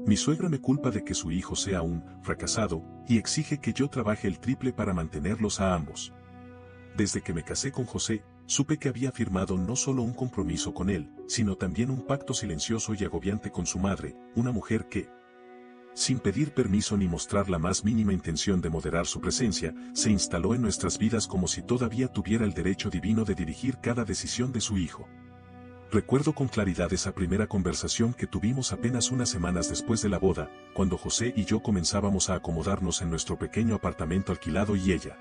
Mi suegra me culpa de que su hijo sea un fracasado y exige que yo trabaje el triple para mantenerlos a ambos. Desde que me casé con José, supe que había firmado no solo un compromiso con él, sino también un pacto silencioso y agobiante con su madre, una mujer que, sin pedir permiso ni mostrar la más mínima intención de moderar su presencia, se instaló en nuestras vidas como si todavía tuviera el derecho divino de dirigir cada decisión de su hijo. Recuerdo con claridad esa primera conversación que tuvimos apenas unas semanas después de la boda, cuando José y yo comenzábamos a acomodarnos en nuestro pequeño apartamento alquilado y ella,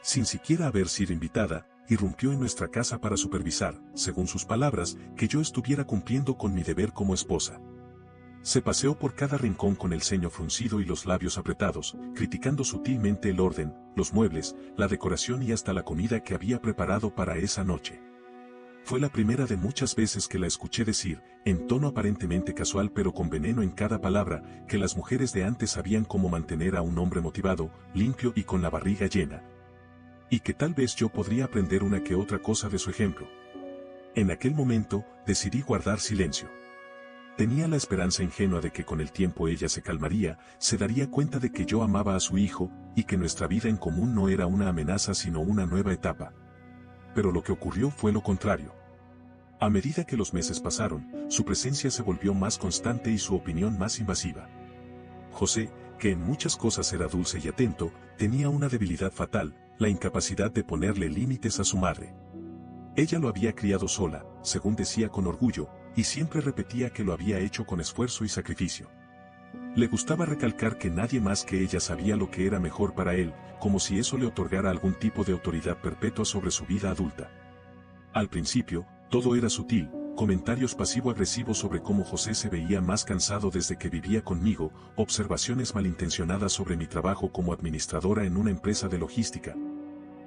sin siquiera haber sido invitada, irrumpió en nuestra casa para supervisar, según sus palabras, que yo estuviera cumpliendo con mi deber como esposa. Se paseó por cada rincón con el ceño fruncido y los labios apretados, criticando sutilmente el orden, los muebles, la decoración y hasta la comida que había preparado para esa noche. Fue la primera de muchas veces que la escuché decir, en tono aparentemente casual pero con veneno en cada palabra, que las mujeres de antes sabían cómo mantener a un hombre motivado, limpio y con la barriga llena. Y que tal vez yo podría aprender una que otra cosa de su ejemplo. En aquel momento, decidí guardar silencio. Tenía la esperanza ingenua de que con el tiempo ella se calmaría, se daría cuenta de que yo amaba a su hijo, y que nuestra vida en común no era una amenaza sino una nueva etapa. Pero lo que ocurrió fue lo contrario. A medida que los meses pasaron, su presencia se volvió más constante y su opinión más invasiva. José, que en muchas cosas era dulce y atento, tenía una debilidad fatal, la incapacidad de ponerle límites a su madre. Ella lo había criado sola, según decía con orgullo, y siempre repetía que lo había hecho con esfuerzo y sacrificio. Le gustaba recalcar que nadie más que ella sabía lo que era mejor para él, como si eso le otorgara algún tipo de autoridad perpetua sobre su vida adulta. Al principio, todo era sutil, comentarios pasivo-agresivos sobre cómo José se veía más cansado desde que vivía conmigo, observaciones malintencionadas sobre mi trabajo como administradora en una empresa de logística,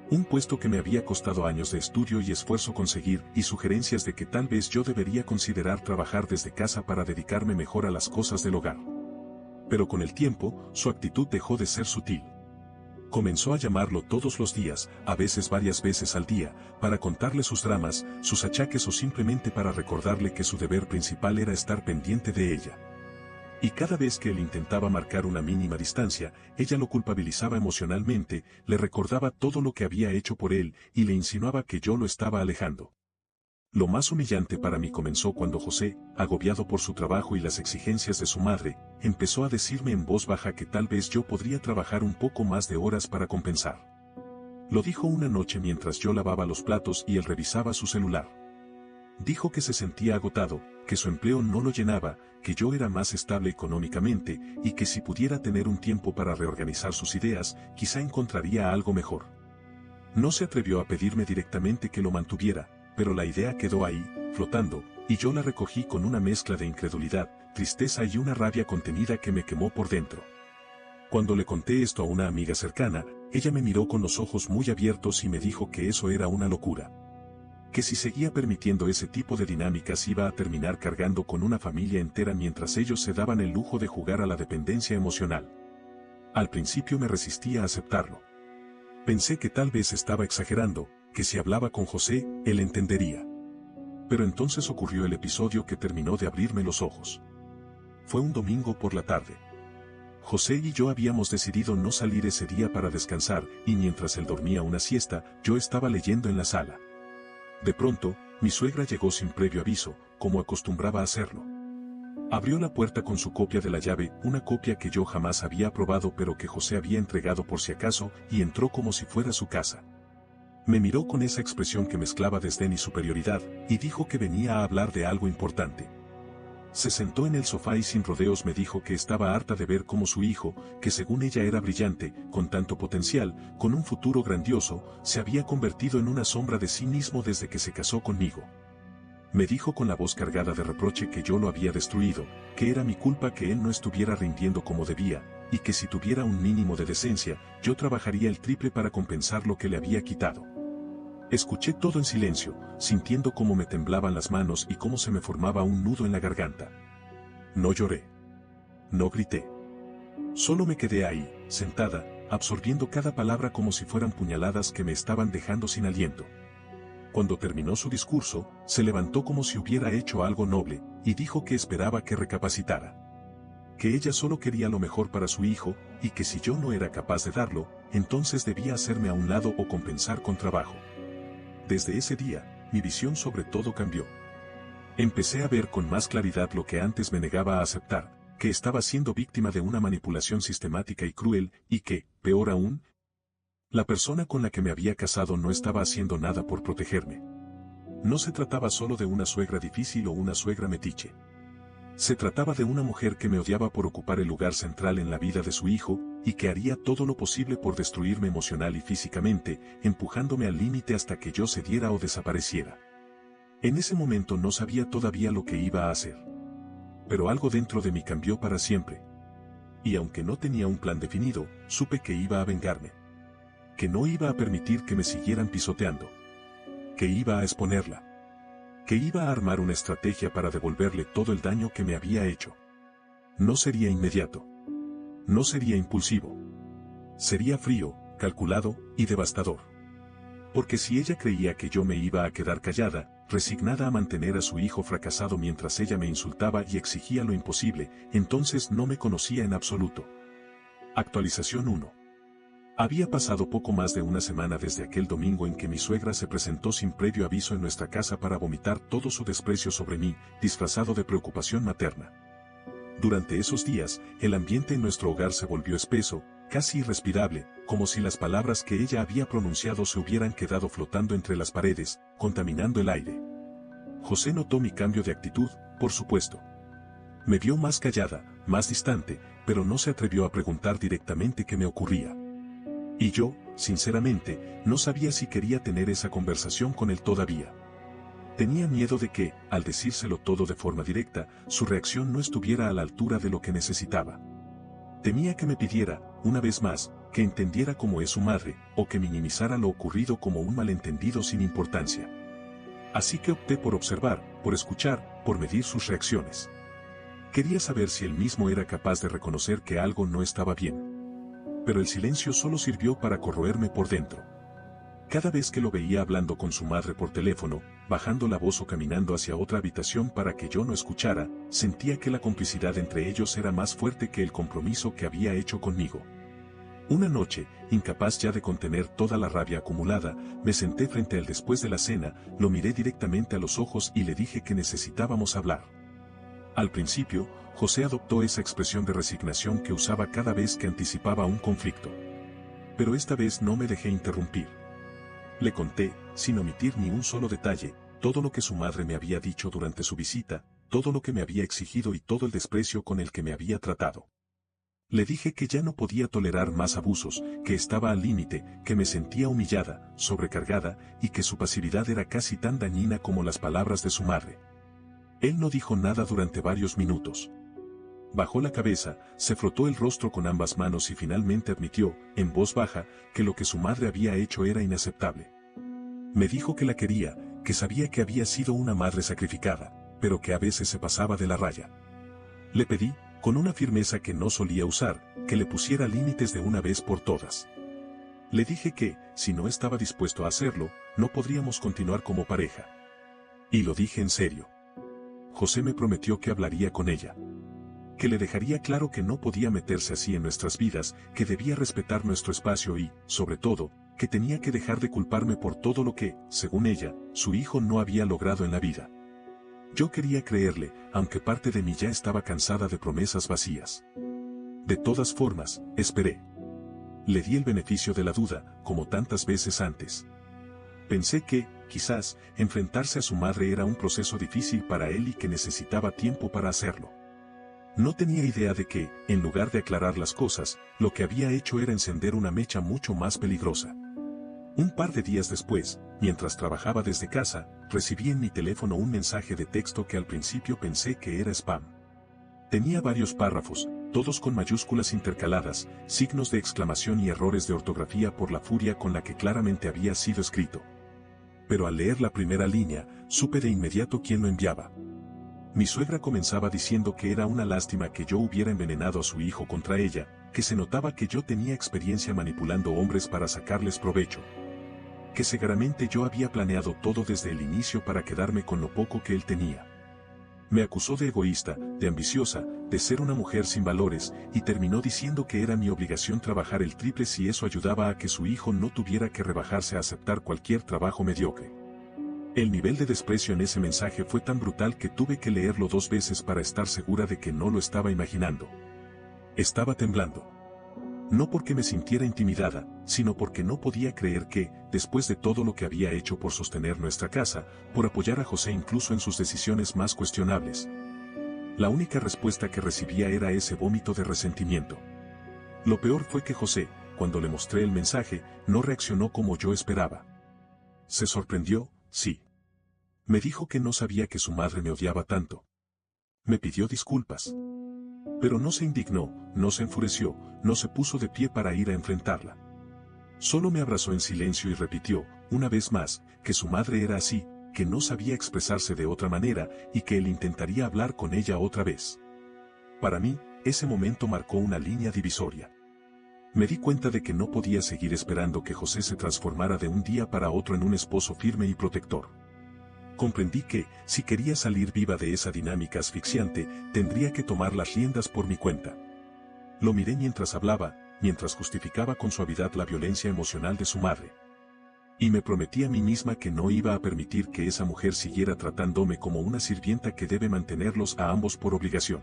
un puesto que me había costado años de estudio y esfuerzo conseguir, y sugerencias de que tal vez yo debería considerar trabajar desde casa para dedicarme mejor a las cosas del hogar. Pero con el tiempo, su actitud dejó de ser sutil. Comenzó a llamarlo todos los días, a veces varias veces al día, para contarle sus dramas, sus achaques o simplemente para recordarle que su deber principal era estar pendiente de ella. Y cada vez que él intentaba marcar una mínima distancia, ella lo culpabilizaba emocionalmente, le recordaba todo lo que había hecho por él y le insinuaba que yo lo estaba alejando. Lo más humillante para mí comenzó cuando José, agobiado por su trabajo y las exigencias de su madre, empezó a decirme en voz baja que tal vez yo podría trabajar un poco más de horas para compensar. Lo dijo una noche mientras yo lavaba los platos y él revisaba su celular. Dijo que se sentía agotado, que su empleo no lo llenaba, que yo era más estable económicamente y que si pudiera tener un tiempo para reorganizar sus ideas, quizá encontraría algo mejor. No se atrevió a pedirme directamente que lo mantuviera, pero la idea quedó ahí, flotando, y yo la recogí con una mezcla de incredulidad, tristeza y una rabia contenida que me quemó por dentro. Cuando le conté esto a una amiga cercana, ella me miró con los ojos muy abiertos y me dijo que eso era una locura. Que si seguía permitiendo ese tipo de dinámicas iba a terminar cargando con una familia entera mientras ellos se daban el lujo de jugar a la dependencia emocional. Al principio me resistía a aceptarlo. Pensé que tal vez estaba exagerando, que si hablaba con José, él entendería. Pero entonces ocurrió el episodio que terminó de abrirme los ojos. Fue un domingo por la tarde. José y yo habíamos decidido no salir ese día para descansar, y mientras él dormía una siesta, yo estaba leyendo en la sala. De pronto, mi suegra llegó sin previo aviso, como acostumbraba a hacerlo. Abrió la puerta con su copia de la llave, una copia que yo jamás había probado pero que José había entregado por si acaso, y entró como si fuera su casa. Me miró con esa expresión que mezclaba desdén y superioridad, y dijo que venía a hablar de algo importante. Se sentó en el sofá y sin rodeos me dijo que estaba harta de ver cómo su hijo, que según ella era brillante, con tanto potencial, con un futuro grandioso, se había convertido en una sombra de sí mismo desde que se casó conmigo. Me dijo con la voz cargada de reproche que yo lo había destruido, que era mi culpa que él no estuviera rindiendo como debía, y que si tuviera un mínimo de decencia, yo trabajaría el triple para compensar lo que le había quitado. Escuché todo en silencio, sintiendo cómo me temblaban las manos y cómo se me formaba un nudo en la garganta. No lloré. No grité. Solo me quedé ahí, sentada, absorbiendo cada palabra como si fueran puñaladas que me estaban dejando sin aliento. Cuando terminó su discurso, se levantó como si hubiera hecho algo noble, y dijo que esperaba que recapacitara. que ella solo quería lo mejor para su hijo, y que si yo no era capaz de darlo, entonces debía hacerme a un lado o compensar con trabajo. Desde ese día, mi visión sobre todo cambió. Empecé a ver con más claridad lo que antes me negaba a aceptar, que estaba siendo víctima de una manipulación sistemática y cruel, y que, peor aún, la persona con la que me había casado no estaba haciendo nada por protegerme. No se trataba solo de una suegra difícil o una suegra metiche. Se trataba de una mujer que me odiaba por ocupar el lugar central en la vida de su hijo, y que haría todo lo posible por destruirme emocional y físicamente, empujándome al límite hasta que yo cediera o desapareciera. En ese momento no sabía todavía lo que iba a hacer. Pero algo dentro de mí cambió para siempre. Y aunque no tenía un plan definido, supe que iba a vengarme. Que no iba a permitir que me siguieran pisoteando. Que iba a exponerla. Que iba a armar una estrategia para devolverle todo el daño que me había hecho. No sería inmediato. No sería impulsivo. Sería frío, calculado y devastador. Porque si ella creía que yo me iba a quedar callada, resignada a mantener a su hijo fracasado mientras ella me insultaba y exigía lo imposible, entonces no me conocía en absoluto. Actualización 1. Había pasado poco más de una semana desde aquel domingo en que mi suegra se presentó sin previo aviso en nuestra casa para vomitar todo su desprecio sobre mí, disfrazado de preocupación materna. Durante esos días, el ambiente en nuestro hogar se volvió espeso, casi irrespirable, como si las palabras que ella había pronunciado se hubieran quedado flotando entre las paredes, contaminando el aire. José notó mi cambio de actitud, por supuesto. Me vio más callada, más distante, pero no se atrevió a preguntar directamente qué me ocurría. Y yo, sinceramente, no sabía si quería tener esa conversación con él todavía. Tenía miedo de que, al decírselo todo de forma directa, su reacción no estuviera a la altura de lo que necesitaba. Temía que me pidiera, una vez más, que entendiera cómo es su madre, o que minimizara lo ocurrido como un malentendido sin importancia. Así que opté por observar, por escuchar, por medir sus reacciones. Quería saber si él mismo era capaz de reconocer que algo no estaba bien. Pero el silencio solo sirvió para corroerme por dentro. Cada vez que lo veía hablando con su madre por teléfono, bajando la voz o caminando hacia otra habitación para que yo no escuchara, sentía que la complicidad entre ellos era más fuerte que el compromiso que había hecho conmigo. Una noche, incapaz ya de contener toda la rabia acumulada, me senté frente a él después de la cena, lo miré directamente a los ojos y le dije que necesitábamos hablar. Al principio, José adoptó esa expresión de resignación que usaba cada vez que anticipaba un conflicto. Pero esta vez no me dejé interrumpir. Le conté, sin omitir ni un solo detalle, todo lo que su madre me había dicho durante su visita, todo lo que me había exigido y todo el desprecio con el que me había tratado. Le dije que ya no podía tolerar más abusos, que estaba al límite, que me sentía humillada, sobrecargada, y que su pasividad era casi tan dañina como las palabras de su madre. Él no dijo nada durante varios minutos. Bajó la cabeza, se frotó el rostro con ambas manos y finalmente admitió, en voz baja, que lo que su madre había hecho era inaceptable. Me dijo que la quería, que sabía que había sido una madre sacrificada, pero que a veces se pasaba de la raya. Le pedí, con una firmeza que no solía usar, que le pusiera límites de una vez por todas. Le dije que, si no estaba dispuesto a hacerlo, no podríamos continuar como pareja. Y lo dije en serio. José me prometió que hablaría con ella. Que le dejaría claro que no podía meterse así en nuestras vidas, que debía respetar nuestro espacio y, sobre todo, que tenía que dejar de culparme por todo lo que, según ella, su hijo no había logrado en la vida. Yo quería creerle, aunque parte de mí ya estaba cansada de promesas vacías. De todas formas, esperé. Le di el beneficio de la duda, como tantas veces antes. Pensé que, quizás, enfrentarse a su madre era un proceso difícil para él y que necesitaba tiempo para hacerlo. No tenía idea de que, en lugar de aclarar las cosas, lo que había hecho era encender una mecha mucho más peligrosa. Un par de días después, mientras trabajaba desde casa, recibí en mi teléfono un mensaje de texto que al principio pensé que era spam. Tenía varios párrafos, todos con mayúsculas intercaladas, signos de exclamación y errores de ortografía por la furia con la que claramente había sido escrito. Pero al leer la primera línea, supe de inmediato quién lo enviaba. Mi suegra comenzaba diciendo que era una lástima que yo hubiera envenenado a su hijo contra ella, que se notaba que yo tenía experiencia manipulando hombres para sacarles provecho. Que seguramente yo había planeado todo desde el inicio para quedarme con lo poco que él tenía. Me acusó de egoísta, de ambiciosa, de ser una mujer sin valores, y terminó diciendo que era mi obligación trabajar el triple si eso ayudaba a que su hijo no tuviera que rebajarse a aceptar cualquier trabajo mediocre. El nivel de desprecio en ese mensaje fue tan brutal que tuve que leerlo 2 veces para estar segura de que no lo estaba imaginando. Estaba temblando. No porque me sintiera intimidada, sino porque no podía creer que, después de todo lo que había hecho por sostener nuestra casa, por apoyar a José incluso en sus decisiones más cuestionables, la única respuesta que recibía era ese vómito de resentimiento. Lo peor fue que José, cuando le mostré el mensaje, no reaccionó como yo esperaba. Se sorprendió, sí. Me dijo que no sabía que su madre me odiaba tanto. Me pidió disculpas. Pero no se indignó, no se enfureció, no se puso de pie para ir a enfrentarla. Solo me abrazó en silencio y repitió, una vez más, que su madre era así, que no sabía expresarse de otra manera y que él intentaría hablar con ella otra vez. Para mí, ese momento marcó una línea divisoria. Me di cuenta de que no podía seguir esperando que José se transformara de un día para otro en un esposo firme y protector. Comprendí que, si quería salir viva de esa dinámica asfixiante, tendría que tomar las riendas por mi cuenta. Lo miré mientras hablaba, mientras justificaba con suavidad la violencia emocional de su madre. Y me prometí a mí misma que no iba a permitir que esa mujer siguiera tratándome como una sirvienta que debe mantenerlos a ambos por obligación.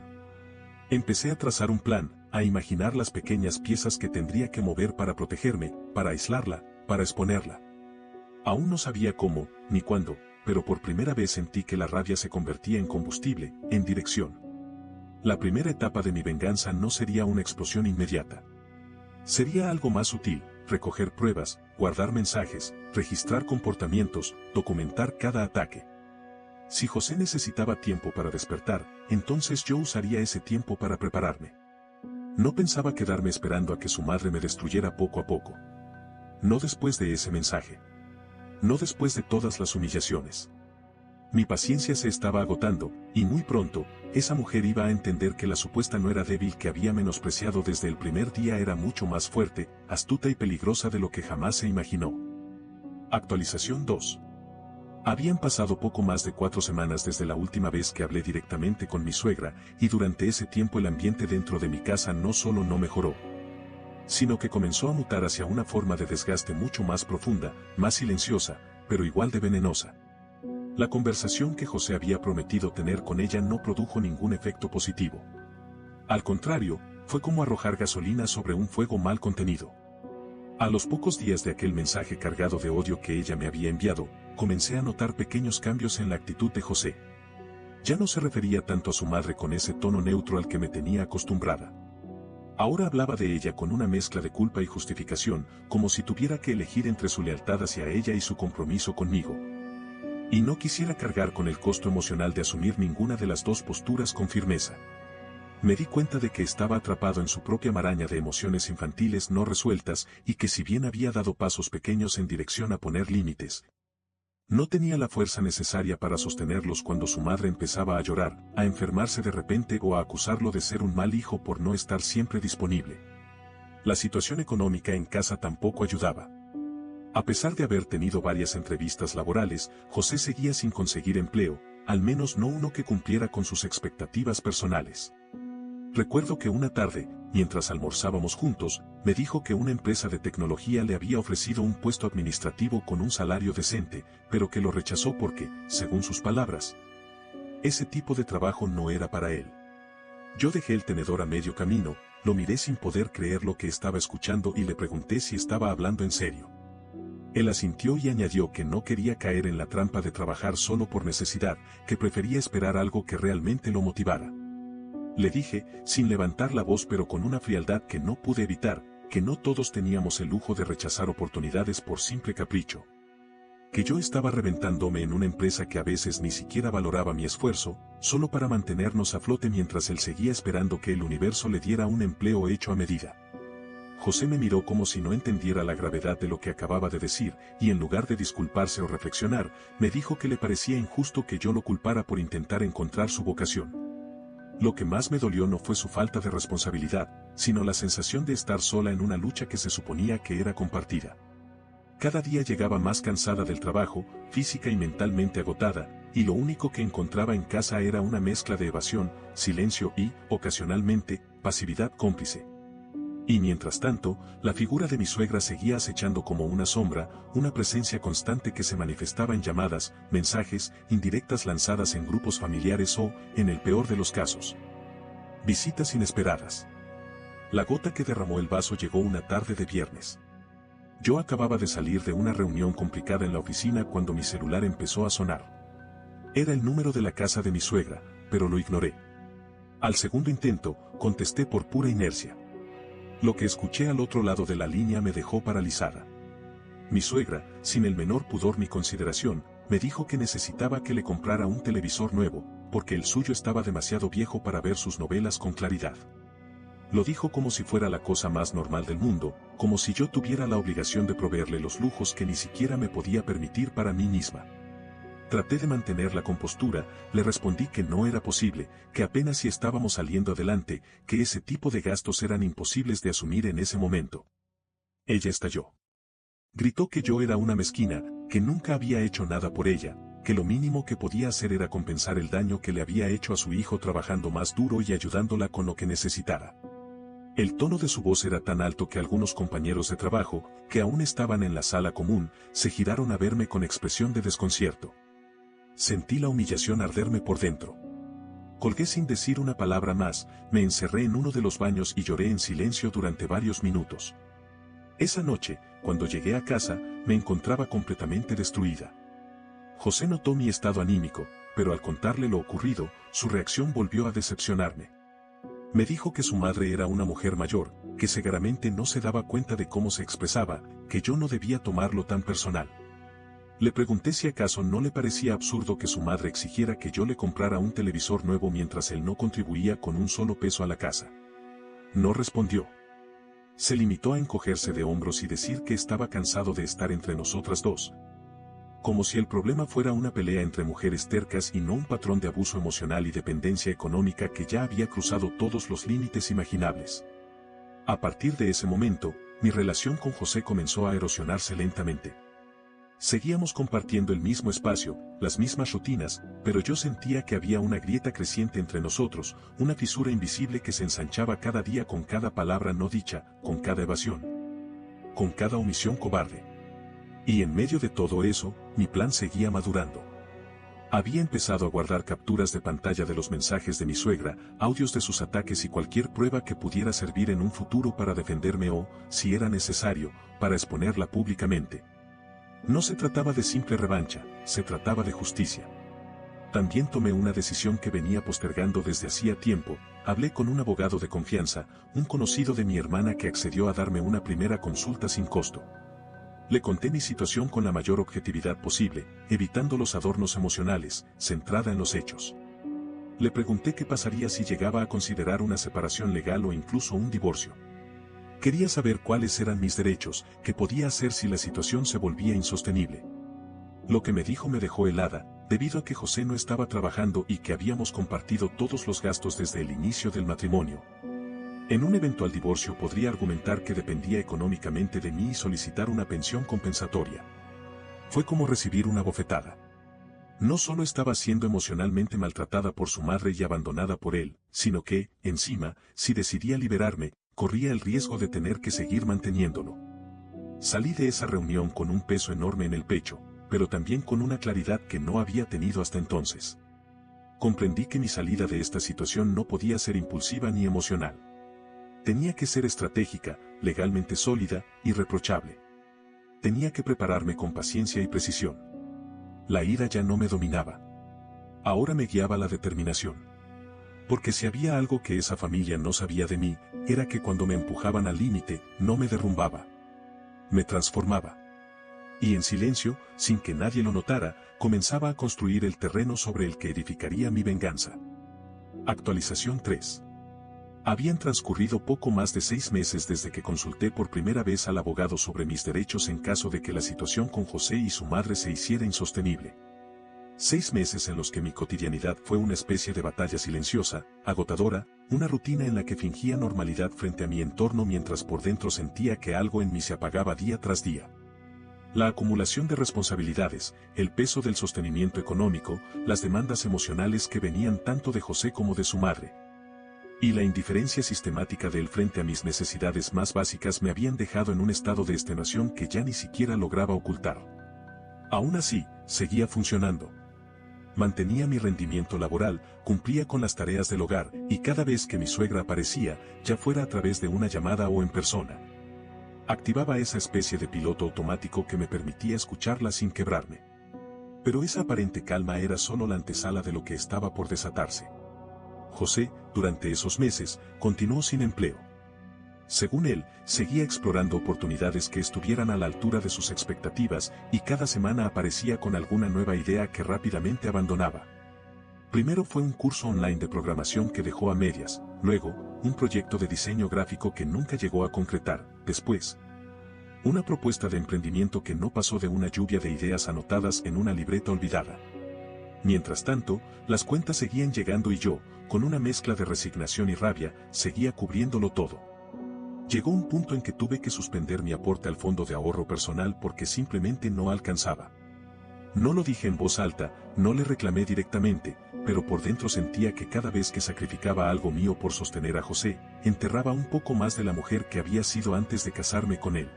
Empecé a trazar un plan, a imaginar las pequeñas piezas que tendría que mover para protegerme, para aislarla, para exponerla. Aún no sabía cómo, ni cuándo, pero por primera vez sentí que la rabia se convertía en combustible, en dirección. La primera etapa de mi venganza no sería una explosión inmediata. Sería algo más sutil, recoger pruebas, guardar mensajes, registrar comportamientos, documentar cada ataque. Si José necesitaba tiempo para despertar, entonces yo usaría ese tiempo para prepararme. No pensaba quedarme esperando a que su madre me destruyera poco a poco. No después de ese mensaje. No después de todas las humillaciones. Mi paciencia se estaba agotando, y muy pronto, esa mujer iba a entender que la supuesta no era débil que había menospreciado desde el primer día era mucho más fuerte, astuta y peligrosa de lo que jamás se imaginó. Actualización 2. Habían pasado poco más de 4 semanas desde la última vez que hablé directamente con mi suegra, y durante ese tiempo el ambiente dentro de mi casa no solo no mejoró, sino que comenzó a mutar hacia una forma de desgaste mucho más profunda, más silenciosa, pero igual de venenosa. La conversación que José había prometido tener con ella no produjo ningún efecto positivo. Al contrario, fue como arrojar gasolina sobre un fuego mal contenido. A los pocos días de aquel mensaje cargado de odio que ella me había enviado, comencé a notar pequeños cambios en la actitud de José. Ya no se refería tanto a su madre con ese tono neutro al que me tenía acostumbrada. Ahora hablaba de ella con una mezcla de culpa y justificación, como si tuviera que elegir entre su lealtad hacia ella y su compromiso conmigo. Y no quisiera cargar con el costo emocional de asumir ninguna de las dos posturas con firmeza. Me di cuenta de que estaba atrapado en su propia maraña de emociones infantiles no resueltas y que si bien había dado pasos pequeños en dirección a poner límites, no tenía la fuerza necesaria para sostenerlos cuando su madre empezaba a llorar, a enfermarse de repente o a acusarlo de ser un mal hijo por no estar siempre disponible. La situación económica en casa tampoco ayudaba. A pesar de haber tenido varias entrevistas laborales, José seguía sin conseguir empleo, al menos no uno que cumpliera con sus expectativas personales. Recuerdo que una tarde, mientras almorzábamos juntos, me dijo que una empresa de tecnología le había ofrecido un puesto administrativo con un salario decente, pero que lo rechazó porque, según sus palabras, ese tipo de trabajo no era para él. Yo dejé el tenedor a medio camino, lo miré sin poder creer lo que estaba escuchando y le pregunté si estaba hablando en serio. Él asintió y añadió que no quería caer en la trampa de trabajar solo por necesidad, que prefería esperar algo que realmente lo motivara. Le dije, sin levantar la voz pero con una frialdad que no pude evitar, que no todos teníamos el lujo de rechazar oportunidades por simple capricho. Que yo estaba reventándome en una empresa que a veces ni siquiera valoraba mi esfuerzo, solo para mantenernos a flote mientras él seguía esperando que el universo le diera un empleo hecho a medida. José me miró como si no entendiera la gravedad de lo que acababa de decir, y en lugar de disculparse o reflexionar, me dijo que le parecía injusto que yo lo culpara por intentar encontrar su vocación. Lo que más me dolió no fue su falta de responsabilidad, sino la sensación de estar sola en una lucha que se suponía que era compartida. Cada día llegaba más cansada del trabajo, física y mentalmente agotada, y lo único que encontraba en casa era una mezcla de evasión, silencio y, ocasionalmente, pasividad cómplice. Y mientras tanto, la figura de mi suegra seguía acechando como una sombra, una presencia constante que se manifestaba en llamadas, mensajes, indirectas lanzadas en grupos familiares o, en el peor de los casos, visitas inesperadas. La gota que derramó el vaso llegó una tarde de viernes. Yo acababa de salir de una reunión complicada en la oficina cuando mi celular empezó a sonar. Era el número de la casa de mi suegra, pero lo ignoré. Al segundo intento, contesté por pura inercia. Lo que escuché al otro lado de la línea me dejó paralizada. Mi suegra, sin el menor pudor ni consideración, me dijo que necesitaba que le comprara un televisor nuevo, porque el suyo estaba demasiado viejo para ver sus novelas con claridad. Lo dijo como si fuera la cosa más normal del mundo, como si yo tuviera la obligación de proveerle los lujos que ni siquiera me podía permitir para mí misma. Traté de mantener la compostura, le respondí que no era posible, que apenas si estábamos saliendo adelante, que ese tipo de gastos eran imposibles de asumir en ese momento. Ella estalló. Gritó que yo era una mezquina, que nunca había hecho nada por ella, que lo mínimo que podía hacer era compensar el daño que le había hecho a su hijo trabajando más duro y ayudándola con lo que necesitara. El tono de su voz era tan alto que algunos compañeros de trabajo, que aún estaban en la sala común, se giraron a verme con expresión de desconcierto. Sentí la humillación arderme por dentro. Colgué sin decir una palabra más, me encerré en uno de los baños y lloré en silencio durante varios minutos. Esa noche, cuando llegué a casa, me encontraba completamente destruida. José notó mi estado anímico, pero al contarle lo ocurrido, su reacción volvió a decepcionarme. Me dijo que su madre era una mujer mayor, que seguramente no se daba cuenta de cómo se expresaba, que yo no debía tomarlo tan personal. Le pregunté si acaso no le parecía absurdo que su madre exigiera que yo le comprara un televisor nuevo mientras él no contribuía con un solo peso a la casa. No respondió. Se limitó a encogerse de hombros y decir que estaba cansado de estar entre nosotras dos. Como si el problema fuera una pelea entre mujeres tercas y no un patrón de abuso emocional y dependencia económica que ya había cruzado todos los límites imaginables. A partir de ese momento, mi relación con José comenzó a erosionarse lentamente. Seguíamos compartiendo el mismo espacio, las mismas rutinas, pero yo sentía que había una grieta creciente entre nosotros, una fisura invisible que se ensanchaba cada día con cada palabra no dicha, con cada evasión, con cada omisión cobarde. Y en medio de todo eso, mi plan seguía madurando. Había empezado a guardar capturas de pantalla de los mensajes de mi suegra, audios de sus ataques y cualquier prueba que pudiera servir en un futuro para defenderme o, si era necesario, para exponerla públicamente. No se trataba de simple revancha, se trataba de justicia. También tomé una decisión que venía postergando desde hacía tiempo, hablé con un abogado de confianza, un conocido de mi hermana que accedió a darme una primera consulta sin costo. Le conté mi situación con la mayor objetividad posible, evitando los adornos emocionales, centrada en los hechos. Le pregunté qué pasaría si llegaba a considerar una separación legal o incluso un divorcio. Quería saber cuáles eran mis derechos, qué podía hacer si la situación se volvía insostenible. Lo que me dijo me dejó helada, debido a que José no estaba trabajando y que habíamos compartido todos los gastos desde el inicio del matrimonio. En un eventual divorcio podría argumentar que dependía económicamente de mí y solicitar una pensión compensatoria. Fue como recibir una bofetada. No solo estaba siendo emocionalmente maltratada por su madre y abandonada por él, sino que, encima, si decidía liberarme, corría el riesgo de tener que seguir manteniéndolo. Salí de esa reunión con un peso enorme en el pecho, pero también con una claridad que no había tenido hasta entonces. Comprendí que mi salida de esta situación no podía ser impulsiva ni emocional. Tenía que ser estratégica, legalmente sólida, irreprochable. Tenía que prepararme con paciencia y precisión. La ira ya no me dominaba. Ahora me guiaba la determinación. Porque si había algo que esa familia no sabía de mí, era que cuando me empujaban al límite, no me derrumbaba. Me transformaba. Y en silencio, sin que nadie lo notara, comenzaba a construir el terreno sobre el que edificaría mi venganza. Actualización 3. Habían transcurrido poco más de 6 meses desde que consulté por primera vez al abogado sobre mis derechos en caso de que la situación con José y su madre se hiciera insostenible. 6 meses en los que mi cotidianidad fue una especie de batalla silenciosa, agotadora, una rutina en la que fingía normalidad frente a mi entorno mientras por dentro sentía que algo en mí se apagaba día tras día. La acumulación de responsabilidades, el peso del sostenimiento económico, las demandas emocionales que venían tanto de José como de su madre, y la indiferencia sistemática de él frente a mis necesidades más básicas me habían dejado en un estado de extenuación que ya ni siquiera lograba ocultar. Aún así, seguía funcionando. Mantenía mi rendimiento laboral, cumplía con las tareas del hogar, y cada vez que mi suegra aparecía, ya fuera a través de una llamada o en persona, activaba esa especie de piloto automático que me permitía escucharla sin quebrarme. Pero esa aparente calma era solo la antesala de lo que estaba por desatarse. José, durante esos meses, continuó sin empleo. Según él, seguía explorando oportunidades que estuvieran a la altura de sus expectativas y cada semana aparecía con alguna nueva idea que rápidamente abandonaba. Primero fue un curso online de programación que dejó a medias, luego, un proyecto de diseño gráfico que nunca llegó a concretar, después, una propuesta de emprendimiento que no pasó de una lluvia de ideas anotadas en una libreta olvidada. Mientras tanto, las cuentas seguían llegando y yo, con una mezcla de resignación y rabia, seguía cubriéndolo todo. Llegó un punto en que tuve que suspender mi aporte al fondo de ahorro personal porque simplemente no alcanzaba. No lo dije en voz alta, no le reclamé directamente, pero por dentro sentía que cada vez que sacrificaba algo mío por sostener a José, enterraba un poco más de la mujer que había sido antes de casarme con él.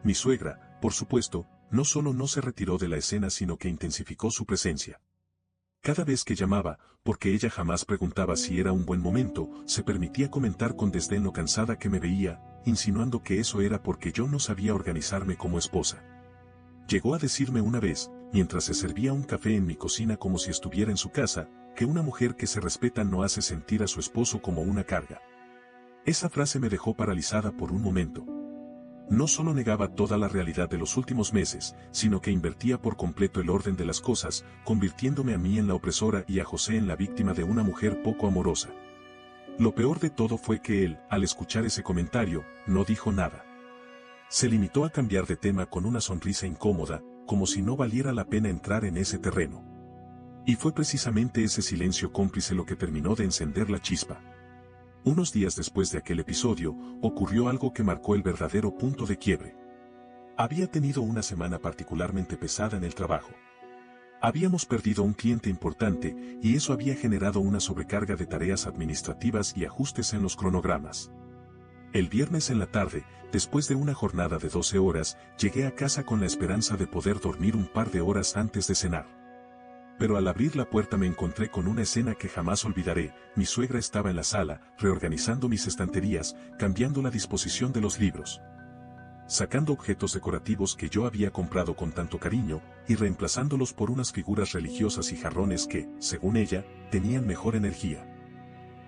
Mi suegra, por supuesto, no solo no se retiró de la escena sino que intensificó su presencia. Cada vez que llamaba, porque ella jamás preguntaba si era un buen momento, se permitía comentar con desdén lo cansada que me veía, insinuando que eso era porque yo no sabía organizarme como esposa. Llegó a decirme una vez, mientras se servía un café en mi cocina como si estuviera en su casa, que una mujer que se respeta no hace sentir a su esposo como una carga. Esa frase me dejó paralizada por un momento. No solo negaba toda la realidad de los últimos meses, sino que invertía por completo el orden de las cosas, convirtiéndome a mí en la opresora y a José en la víctima de una mujer poco amorosa. Lo peor de todo fue que él, al escuchar ese comentario, no dijo nada. Se limitó a cambiar de tema con una sonrisa incómoda, como si no valiera la pena entrar en ese terreno. Y fue precisamente ese silencio cómplice lo que terminó de encender la chispa. Unos días después de aquel episodio, ocurrió algo que marcó el verdadero punto de quiebre. Había tenido una semana particularmente pesada en el trabajo. Habíamos perdido un cliente importante y eso había generado una sobrecarga de tareas administrativas y ajustes en los cronogramas. El viernes en la tarde, después de una jornada de 12 horas, llegué a casa con la esperanza de poder dormir un par de horas antes de cenar. Pero al abrir la puerta me encontré con una escena que jamás olvidaré. Mi suegra estaba en la sala, reorganizando mis estanterías, cambiando la disposición de los libros, sacando objetos decorativos que yo había comprado con tanto cariño, y reemplazándolos por unas figuras religiosas y jarrones que, según ella, tenían mejor energía.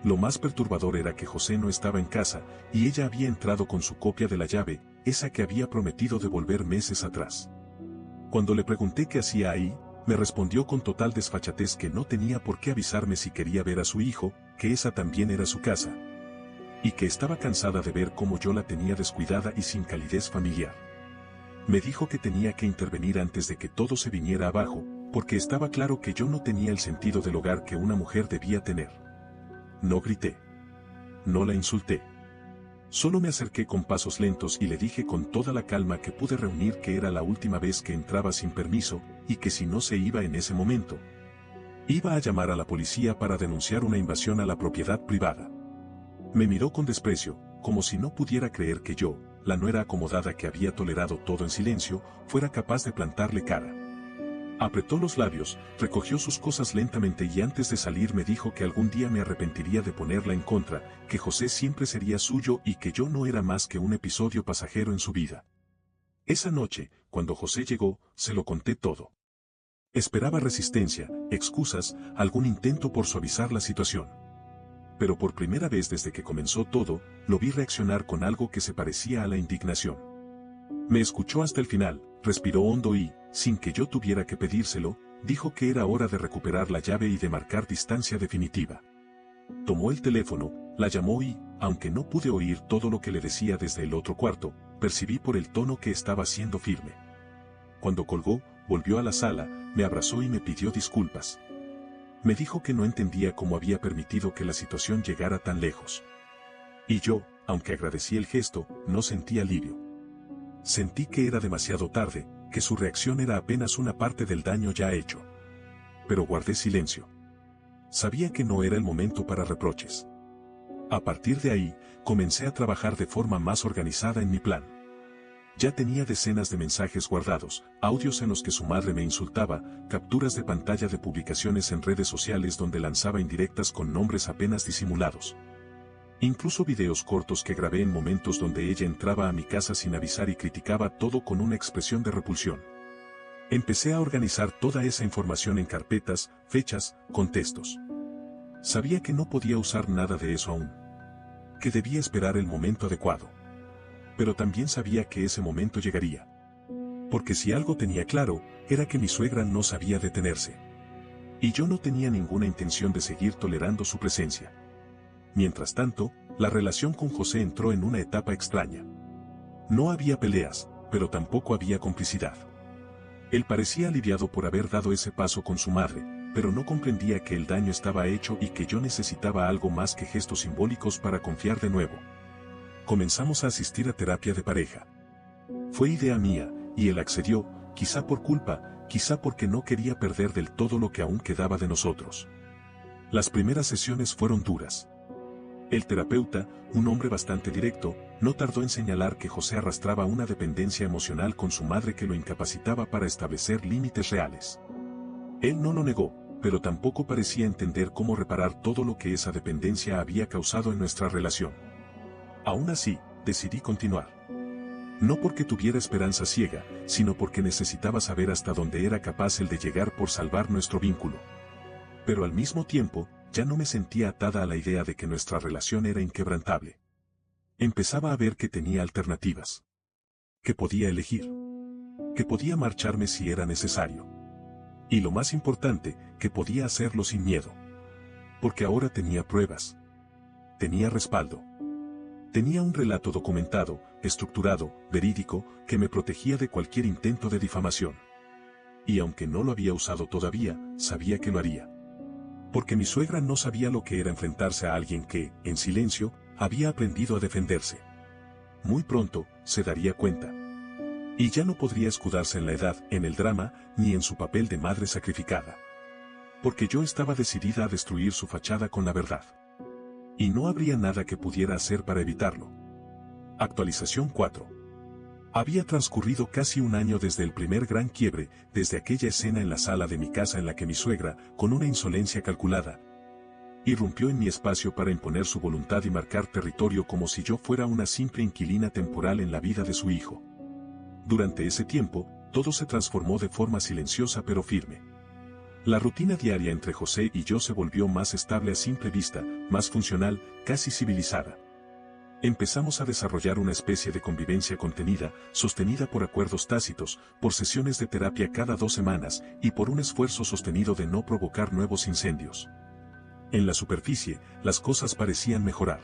Lo más perturbador era que José no estaba en casa, y ella había entrado con su copia de la llave, esa que había prometido devolver meses atrás. Cuando le pregunté qué hacía ahí, me respondió con total desfachatez que no tenía por qué avisarme si quería ver a su hijo, que esa también era su casa, y que estaba cansada de ver cómo yo la tenía descuidada y sin calidez familiar. Me dijo que tenía que intervenir antes de que todo se viniera abajo, porque estaba claro que yo no tenía el sentido del hogar que una mujer debía tener. No grité. No la insulté. Solo me acerqué con pasos lentos y le dije con toda la calma que pude reunir que era la última vez que entraba sin permiso, y que si no se iba en ese momento, iba a llamar a la policía para denunciar una invasión a la propiedad privada. Me miró con desprecio, como si no pudiera creer que yo, la nuera acomodada que había tolerado todo en silencio, fuera capaz de plantarle cara. Apretó los labios, recogió sus cosas lentamente y antes de salir me dijo que algún día me arrepentiría de ponerla en contra, que José siempre sería suyo y que yo no era más que un episodio pasajero en su vida. Esa noche, cuando José llegó, se lo conté todo. Esperaba resistencia, excusas, algún intento por suavizar la situación. Pero por primera vez desde que comenzó todo, lo vi reaccionar con algo que se parecía a la indignación. Me escuchó hasta el final, respiró hondo y, sin que yo tuviera que pedírselo, dijo que era hora de recuperar la llave y de marcar distancia definitiva. Tomó el teléfono, la llamó y, aunque no pude oír todo lo que le decía desde el otro cuarto, percibí por el tono que estaba siendo firme. Cuando colgó, volvió a la sala, me abrazó y me pidió disculpas. Me dijo que no entendía cómo había permitido que la situación llegara tan lejos. Y yo, aunque agradecí el gesto, no sentí alivio. Sentí que era demasiado tarde, que su reacción era apenas una parte del daño ya hecho. Pero guardé silencio. Sabía que no era el momento para reproches. A partir de ahí, comencé a trabajar de forma más organizada en mi plan. Ya tenía decenas de mensajes guardados, audios en los que su madre me insultaba, capturas de pantalla de publicaciones en redes sociales donde lanzaba indirectas con nombres apenas disimulados. Incluso videos cortos que grabé en momentos donde ella entraba a mi casa sin avisar y criticaba todo con una expresión de repulsión. Empecé a organizar toda esa información en carpetas, fechas, contextos. Sabía que no podía usar nada de eso aún. Que debía esperar el momento adecuado. Pero también sabía que ese momento llegaría. Porque si algo tenía claro, era que mi suegra no sabía detenerse. Y yo no tenía ninguna intención de seguir tolerando su presencia. Mientras tanto, la relación con José entró en una etapa extraña. No había peleas, pero tampoco había complicidad. Él parecía aliviado por haber dado ese paso con su madre, pero no comprendía que el daño estaba hecho y que yo necesitaba algo más que gestos simbólicos para confiar de nuevo. Comenzamos a asistir a terapia de pareja. Fue idea mía, y él accedió, quizá por culpa, quizá porque no quería perder del todo lo que aún quedaba de nosotros. Las primeras sesiones fueron duras. El terapeuta, un hombre bastante directo, no tardó en señalar que José arrastraba una dependencia emocional con su madre que lo incapacitaba para establecer límites reales. Él no lo negó, pero tampoco parecía entender cómo reparar todo lo que esa dependencia había causado en nuestra relación. Aún así, decidí continuar. No porque tuviera esperanza ciega, sino porque necesitaba saber hasta dónde era capaz él de llegar por salvar nuestro vínculo. Pero al mismo tiempo, ya no me sentía atada a la idea de que nuestra relación era inquebrantable. Empezaba a ver que tenía alternativas. Que podía elegir. Que podía marcharme si era necesario. Y lo más importante, que podía hacerlo sin miedo. Porque ahora tenía pruebas. Tenía respaldo. Tenía un relato documentado, estructurado, verídico, que me protegía de cualquier intento de difamación. Y aunque no lo había usado todavía, sabía que lo haría. Porque mi suegra no sabía lo que era enfrentarse a alguien que, en silencio, había aprendido a defenderse. Muy pronto, se daría cuenta. Y ya no podría escudarse en la edad, en el drama, ni en su papel de madre sacrificada. Porque yo estaba decidida a destruir su fachada con la verdad. Y no habría nada que pudiera hacer para evitarlo. Actualización 4. Había transcurrido casi un año desde el primer gran quiebre, desde aquella escena en la sala de mi casa en la que mi suegra, con una insolencia calculada, irrumpió en mi espacio para imponer su voluntad y marcar territorio como si yo fuera una simple inquilina temporal en la vida de su hijo. Durante ese tiempo, todo se transformó de forma silenciosa pero firme. La rutina diaria entre José y yo se volvió más estable a simple vista, más funcional, casi civilizada. Empezamos a desarrollar una especie de convivencia contenida, sostenida por acuerdos tácitos, por sesiones de terapia cada 2 semanas, y por un esfuerzo sostenido de no provocar nuevos incendios. En la superficie, las cosas parecían mejorar.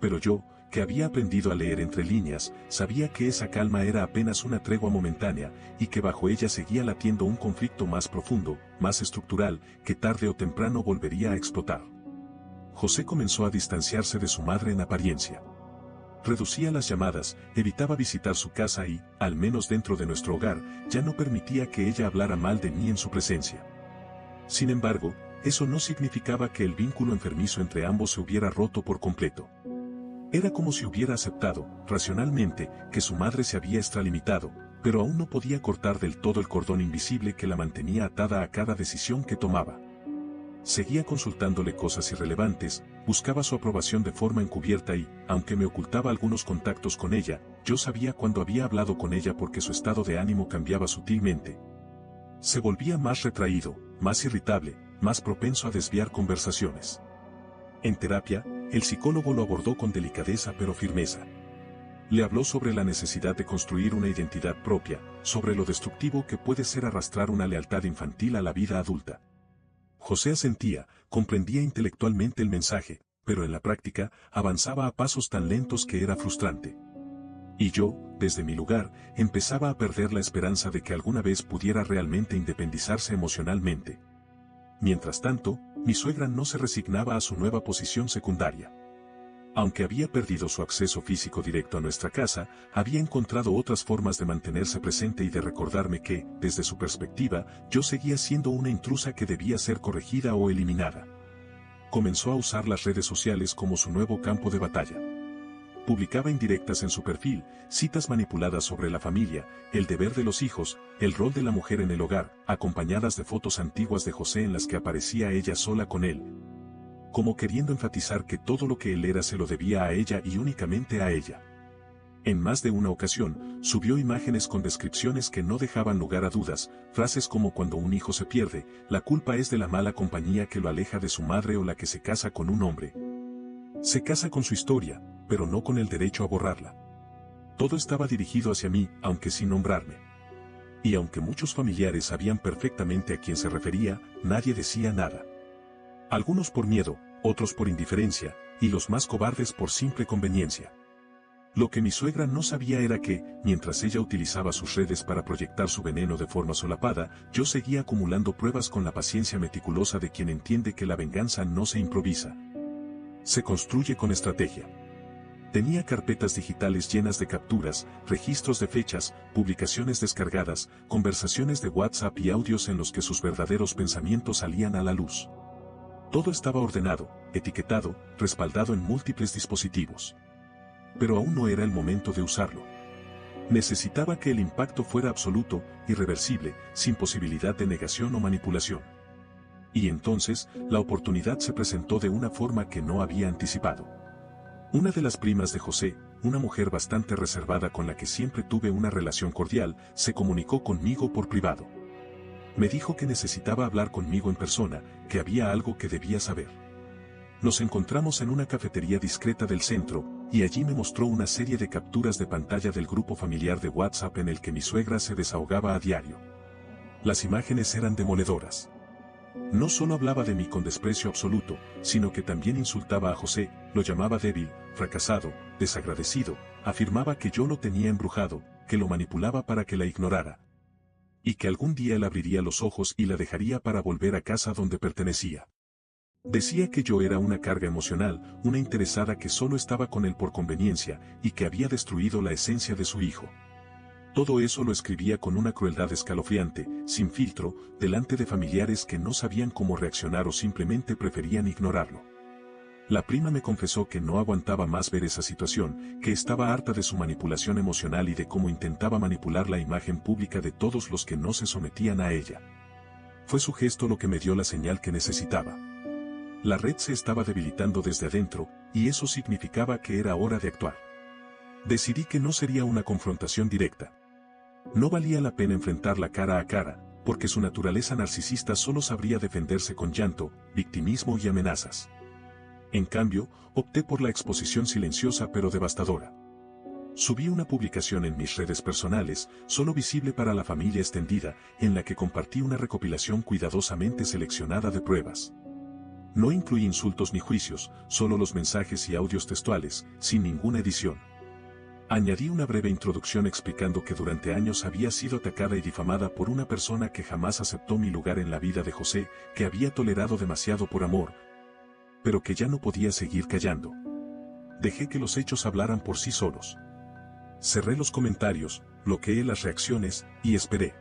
Pero yo, que había aprendido a leer entre líneas, sabía que esa calma era apenas una tregua momentánea, y que bajo ella seguía latiendo un conflicto más profundo, más estructural, que tarde o temprano volvería a explotar. José comenzó a distanciarse de su madre en apariencia. Reducía las llamadas, evitaba visitar su casa y, al menos dentro de nuestro hogar, ya no permitía que ella hablara mal de mí en su presencia. Sin embargo, eso no significaba que el vínculo enfermizo entre ambos se hubiera roto por completo. Era como si hubiera aceptado, racionalmente, que su madre se había extralimitado, pero aún no podía cortar del todo el cordón invisible que la mantenía atada a cada decisión que tomaba. Seguía consultándole cosas irrelevantes, buscaba su aprobación de forma encubierta y, aunque me ocultaba algunos contactos con ella, yo sabía cuando había hablado con ella porque su estado de ánimo cambiaba sutilmente. Se volvía más retraído, más irritable, más propenso a desviar conversaciones. En terapia, el psicólogo lo abordó con delicadeza pero firmeza. Le habló sobre la necesidad de construir una identidad propia, sobre lo destructivo que puede ser arrastrar una lealtad infantil a la vida adulta. José asentía, comprendía intelectualmente el mensaje, pero en la práctica, avanzaba a pasos tan lentos que era frustrante. Y yo, desde mi lugar, empezaba a perder la esperanza de que alguna vez pudiera realmente independizarse emocionalmente. Mientras tanto, mi suegra no se resignaba a su nueva posición secundaria. Aunque había perdido su acceso físico directo a nuestra casa, había encontrado otras formas de mantenerse presente y de recordarme que, desde su perspectiva, yo seguía siendo una intrusa que debía ser corregida o eliminada. Comenzó a usar las redes sociales como su nuevo campo de batalla. Publicaba indirectas en su perfil, citas manipuladas sobre la familia, el deber de los hijos, el rol de la mujer en el hogar, acompañadas de fotos antiguas de José en las que aparecía ella sola con él, como queriendo enfatizar que todo lo que él era se lo debía a ella y únicamente a ella. En más de una ocasión, subió imágenes con descripciones que no dejaban lugar a dudas, frases como cuando un hijo se pierde, la culpa es de la mala compañía que lo aleja de su madre o la que se casa con un hombre. Se casa con su historia, pero no con el derecho a borrarla. Todo estaba dirigido hacia mí, aunque sin nombrarme. Y aunque muchos familiares sabían perfectamente a quién se refería, nadie decía nada. Algunos por miedo, otros por indiferencia, y los más cobardes por simple conveniencia. Lo que mi suegra no sabía era que, mientras ella utilizaba sus redes para proyectar su veneno de forma solapada, yo seguía acumulando pruebas con la paciencia meticulosa de quien entiende que la venganza no se improvisa. Se construye con estrategia. Tenía carpetas digitales llenas de capturas, registros de fechas, publicaciones descargadas, conversaciones de WhatsApp y audios en los que sus verdaderos pensamientos salían a la luz. Todo estaba ordenado, etiquetado, respaldado en múltiples dispositivos. Pero aún no era el momento de usarlo. Necesitaba que el impacto fuera absoluto, irreversible, sin posibilidad de negación o manipulación. Y entonces, la oportunidad se presentó de una forma que no había anticipado. Una de las primas de José, una mujer bastante reservada con la que siempre tuve una relación cordial, se comunicó conmigo por privado. Me dijo que necesitaba hablar conmigo en persona, que había algo que debía saber. Nos encontramos en una cafetería discreta del centro, y allí me mostró una serie de capturas de pantalla del grupo familiar de WhatsApp en el que mi suegra se desahogaba a diario. Las imágenes eran demoledoras. No solo hablaba de mí con desprecio absoluto, sino que también insultaba a José, lo llamaba débil, fracasado, desagradecido, afirmaba que yo lo tenía embrujado, que lo manipulaba para que la ignorara, y que algún día él abriría los ojos y la dejaría para volver a casa donde pertenecía. Decía que yo era una carga emocional, una interesada que solo estaba con él por conveniencia, y que había destruido la esencia de su hijo. Todo eso lo escribía con una crueldad escalofriante, sin filtro, delante de familiares que no sabían cómo reaccionar o simplemente preferían ignorarlo. La prima me confesó que no aguantaba más ver esa situación, que estaba harta de su manipulación emocional y de cómo intentaba manipular la imagen pública de todos los que no se sometían a ella. Fue su gesto lo que me dio la señal que necesitaba. La red se estaba debilitando desde adentro, y eso significaba que era hora de actuar. Decidí que no sería una confrontación directa. No valía la pena enfrentarla cara a cara, porque su naturaleza narcisista solo sabría defenderse con llanto, victimismo y amenazas. En cambio, opté por la exposición silenciosa pero devastadora. Subí una publicación en mis redes personales, solo visible para la familia extendida, en la que compartí una recopilación cuidadosamente seleccionada de pruebas. No incluí insultos ni juicios, solo los mensajes y audios textuales, sin ninguna edición. Añadí una breve introducción explicando que durante años había sido atacada y difamada por una persona que jamás aceptó mi lugar en la vida de José, que había tolerado demasiado por amor, pero que ya no podía seguir callando. Dejé que los hechos hablaran por sí solos. Cerré los comentarios, bloqueé las reacciones, y esperé.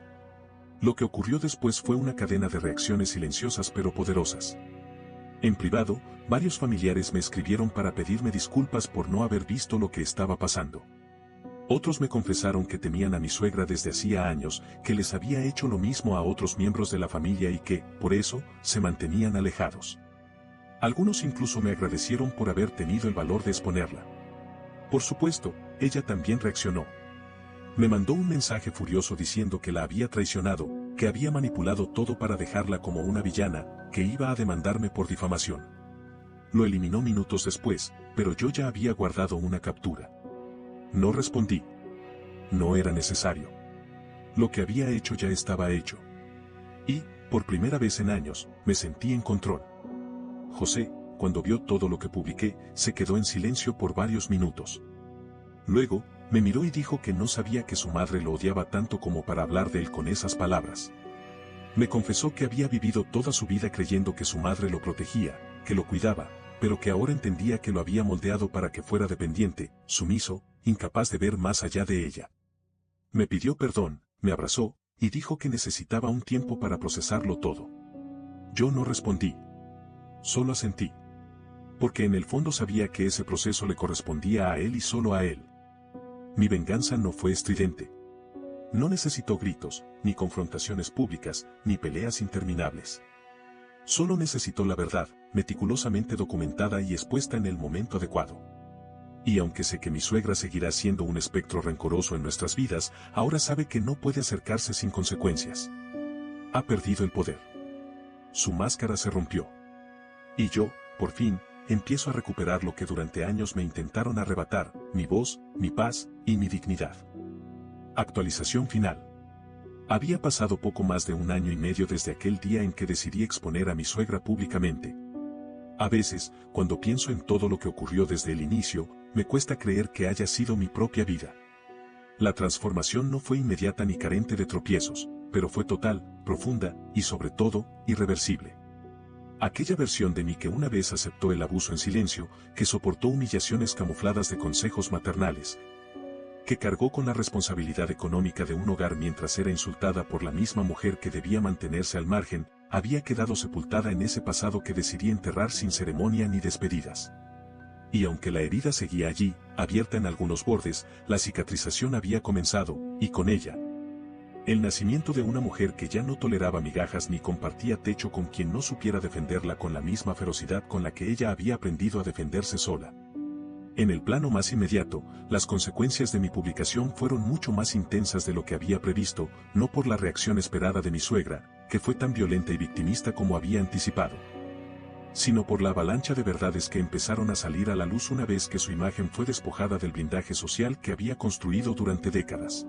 Lo que ocurrió después fue una cadena de reacciones silenciosas pero poderosas. En privado, varios familiares me escribieron para pedirme disculpas por no haber visto lo que estaba pasando. Otros me confesaron que temían a mi suegra desde hacía años, que les había hecho lo mismo a otros miembros de la familia y que, por eso, se mantenían alejados. Algunos incluso me agradecieron por haber tenido el valor de exponerla. Por supuesto, ella también reaccionó. Me mandó un mensaje furioso diciendo que la había traicionado, que había manipulado todo para dejarla como una villana, que iba a demandarme por difamación. Lo eliminó minutos después, pero yo ya había guardado una captura. No respondí. No era necesario. Lo que había hecho ya estaba hecho. Y, por primera vez en años, me sentí en control. José, cuando vio todo lo que publiqué, se quedó en silencio por varios minutos. Luego, me miró y dijo que no sabía que su madre lo odiaba tanto como para hablar de él con esas palabras. Me confesó que había vivido toda su vida creyendo que su madre lo protegía, que lo cuidaba, pero que ahora entendía que lo había moldeado para que fuera dependiente, sumiso, incapaz de ver más allá de ella. Me pidió perdón, me abrazó, y dijo que necesitaba un tiempo para procesarlo todo. Yo no respondí. Solo asentí. Porque en el fondo sabía que ese proceso le correspondía a él y solo a él. Mi venganza no fue estridente. No necesitó gritos, ni confrontaciones públicas, ni peleas interminables. Solo necesitó la verdad, meticulosamente documentada y expuesta en el momento adecuado. Y aunque sé que mi suegra seguirá siendo un espectro rencoroso en nuestras vidas, ahora sabe que no puede acercarse sin consecuencias. Ha perdido el poder. Su máscara se rompió. Y yo, por fin, empiezo a recuperar lo que durante años me intentaron arrebatar, mi voz, mi paz y mi dignidad. Actualización final. Había pasado poco más de 1 año y medio desde aquel día en que decidí exponer a mi suegra públicamente. A veces, cuando pienso en todo lo que ocurrió desde el inicio, me cuesta creer que haya sido mi propia vida. La transformación no fue inmediata ni carente de tropiezos, pero fue total, profunda y sobre todo, irreversible. Aquella versión de mí que una vez aceptó el abuso en silencio, que soportó humillaciones camufladas de consejos maternales, que cargó con la responsabilidad económica de un hogar mientras era insultada por la misma mujer que debía mantenerse al margen, había quedado sepultada en ese pasado que decidí enterrar sin ceremonia ni despedidas. Y aunque la herida seguía allí, abierta en algunos bordes, la cicatrización había comenzado, y con ella, el nacimiento de una mujer que ya no toleraba migajas ni compartía techo con quien no supiera defenderla con la misma ferocidad con la que ella había aprendido a defenderse sola. En el plano más inmediato, las consecuencias de mi publicación fueron mucho más intensas de lo que había previsto, no por la reacción esperada de mi suegra, que fue tan violenta y victimista como había anticipado, sino por la avalancha de verdades que empezaron a salir a la luz una vez que su imagen fue despojada del blindaje social que había construido durante décadas.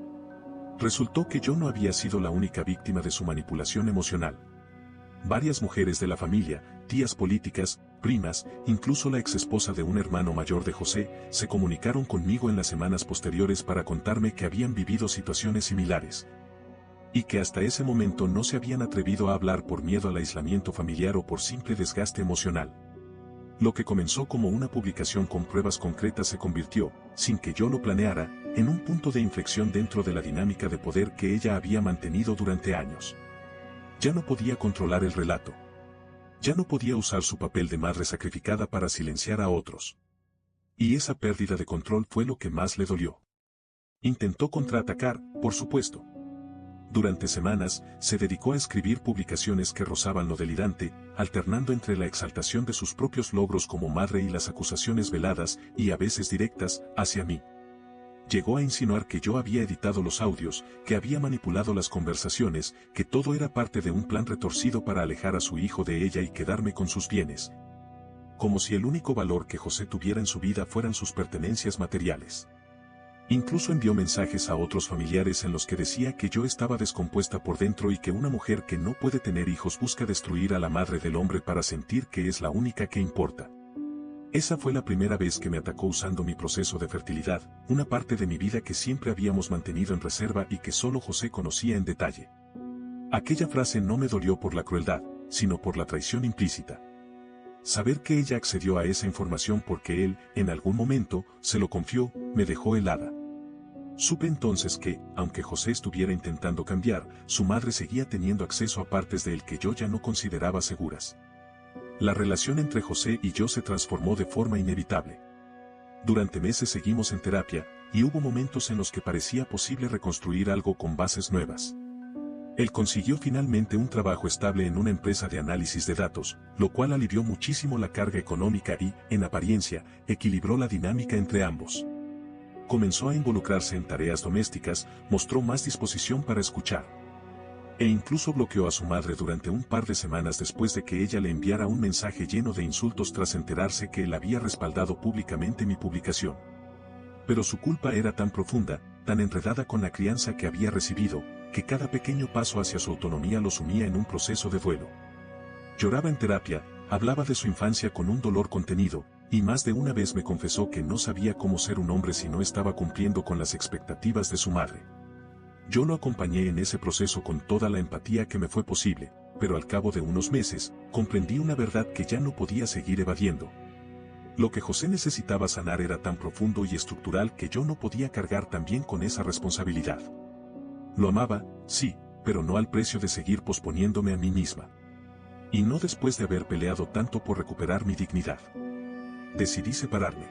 Resultó que yo no había sido la única víctima de su manipulación emocional. Varias mujeres de la familia, tías políticas, primas, incluso la exesposa de un hermano mayor de José, se comunicaron conmigo en las semanas posteriores para contarme que habían vivido situaciones similares. Y que hasta ese momento no se habían atrevido a hablar por miedo al aislamiento familiar o por simple desgaste emocional. Lo que comenzó como una publicación con pruebas concretas se convirtió, sin que yo lo planeara, en un punto de inflexión dentro de la dinámica de poder que ella había mantenido durante años. Ya no podía controlar el relato. Ya no podía usar su papel de madre sacrificada para silenciar a otros. Y esa pérdida de control fue lo que más le dolió. Intentó contraatacar, por supuesto. Durante semanas, se dedicó a escribir publicaciones que rozaban lo delirante, alternando entre la exaltación de sus propios logros como madre y las acusaciones veladas, y a veces directas, hacia mí. Llegó a insinuar que yo había editado los audios, que había manipulado las conversaciones, que todo era parte de un plan retorcido para alejar a su hijo de ella y quedarme con sus bienes. Como si el único valor que José tuviera en su vida fueran sus pertenencias materiales. Incluso envió mensajes a otros familiares en los que decía que yo estaba descompuesta por dentro y que una mujer que no puede tener hijos busca destruir a la madre del hombre para sentir que es la única que importa. Esa fue la primera vez que me atacó usando mi proceso de fertilidad, una parte de mi vida que siempre habíamos mantenido en reserva y que solo José conocía en detalle. Aquella frase no me dolió por la crueldad, sino por la traición implícita. Saber que ella accedió a esa información porque él, en algún momento, se lo confió, me dejó helada. Supe entonces que, aunque José estuviera intentando cambiar, su madre seguía teniendo acceso a partes de él que yo ya no consideraba seguras. La relación entre José y yo se transformó de forma inevitable. Durante meses seguimos en terapia, y hubo momentos en los que parecía posible reconstruir algo con bases nuevas. Él consiguió finalmente un trabajo estable en una empresa de análisis de datos, lo cual alivió muchísimo la carga económica y, en apariencia, equilibró la dinámica entre ambos. Comenzó a involucrarse en tareas domésticas, mostró más disposición para escuchar. E incluso bloqueó a su madre durante un par de semanas después de que ella le enviara un mensaje lleno de insultos tras enterarse que él había respaldado públicamente mi publicación. Pero su culpa era tan profunda, tan enredada con la crianza que había recibido, que cada pequeño paso hacia su autonomía lo sumía en un proceso de duelo. Lloraba en terapia, hablaba de su infancia con un dolor contenido, y más de una vez me confesó que no sabía cómo ser un hombre si no estaba cumpliendo con las expectativas de su madre. Yo lo acompañé en ese proceso con toda la empatía que me fue posible, pero al cabo de unos meses, comprendí una verdad que ya no podía seguir evadiendo. Lo que José necesitaba sanar era tan profundo y estructural que yo no podía cargar también con esa responsabilidad. Lo amaba, sí, pero no al precio de seguir posponiéndome a mí misma. Y no después de haber peleado tanto por recuperar mi dignidad. Decidí separarme.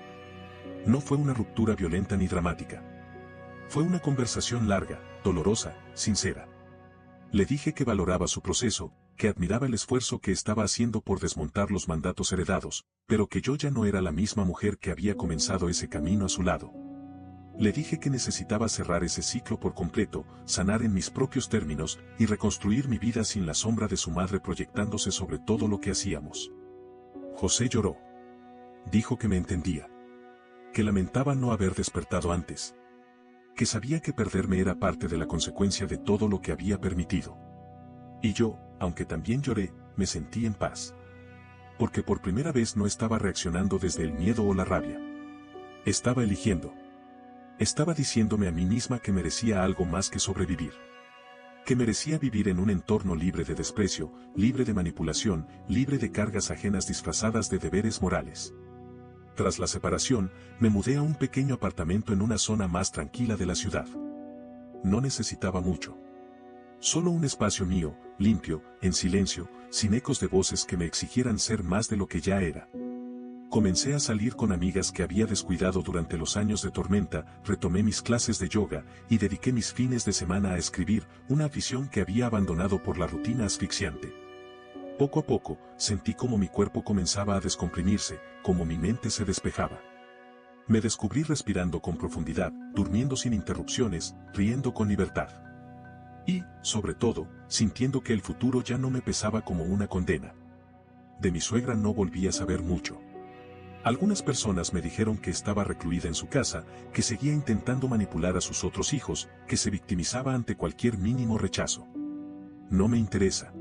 No fue una ruptura violenta ni dramática. Fue una conversación larga, dolorosa, sincera. Le dije que valoraba su proceso, que admiraba el esfuerzo que estaba haciendo por desmontar los mandatos heredados, pero que yo ya no era la misma mujer que había comenzado ese camino a su lado. Le dije que necesitaba cerrar ese ciclo por completo, sanar en mis propios términos y reconstruir mi vida sin la sombra de su madre proyectándose sobre todo lo que hacíamos. José lloró. Dijo que me entendía. Que lamentaba no haber despertado antes. Que sabía que perderme era parte de la consecuencia de todo lo que había permitido. Y yo, aunque también lloré, me sentí en paz. Porque por primera vez no estaba reaccionando desde el miedo o la rabia. Estaba eligiendo. Estaba diciéndome a mí misma que merecía algo más que sobrevivir. Que merecía vivir en un entorno libre de desprecio, libre de manipulación, libre de cargas ajenas disfrazadas de deberes morales. Tras la separación, me mudé a un pequeño apartamento en una zona más tranquila de la ciudad. No necesitaba mucho. Solo un espacio mío, limpio, en silencio, sin ecos de voces que me exigieran ser más de lo que ya era. Comencé a salir con amigas que había descuidado durante los años de tormenta, retomé mis clases de yoga y dediqué mis fines de semana a escribir, una afición que había abandonado por la rutina asfixiante. Poco a poco, sentí como mi cuerpo comenzaba a descomprimirse, como mi mente se despejaba. Me descubrí respirando con profundidad, durmiendo sin interrupciones, riendo con libertad. Y, sobre todo, sintiendo que el futuro ya no me pesaba como una condena. De mi suegra no volví a saber mucho. Algunas personas me dijeron que estaba recluida en su casa, que seguía intentando manipular a sus otros hijos, que se victimizaba ante cualquier mínimo rechazo. No me interesa.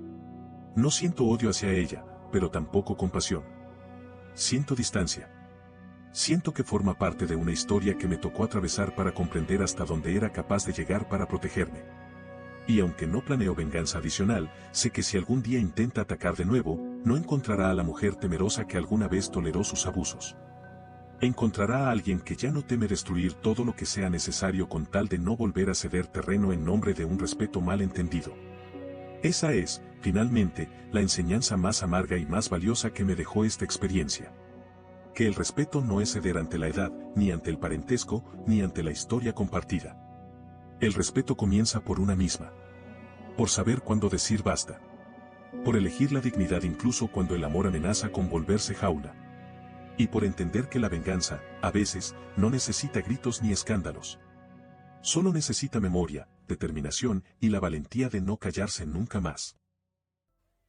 No siento odio hacia ella, pero tampoco compasión. Siento distancia. Siento que forma parte de una historia que me tocó atravesar para comprender hasta dónde era capaz de llegar para protegerme. Y aunque no planeo venganza adicional, sé que si algún día intenta atacar de nuevo, no encontrará a la mujer temerosa que alguna vez toleró sus abusos. Encontrará a alguien que ya no teme destruir todo lo que sea necesario con tal de no volver a ceder terreno en nombre de un respeto mal entendido. Esa es, finalmente, la enseñanza más amarga y más valiosa que me dejó esta experiencia. Que el respeto no es ceder ante la edad, ni ante el parentesco, ni ante la historia compartida. El respeto comienza por una misma. Por saber cuándo decir basta. Por elegir la dignidad incluso cuando el amor amenaza con volverse jaula. Y por entender que la venganza, a veces, no necesita gritos ni escándalos. Solo necesita memoria, determinación y la valentía de no callarse nunca más.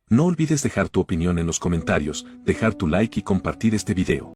No olvides dejar tu opinión en los comentarios, dejar tu like y compartir este video.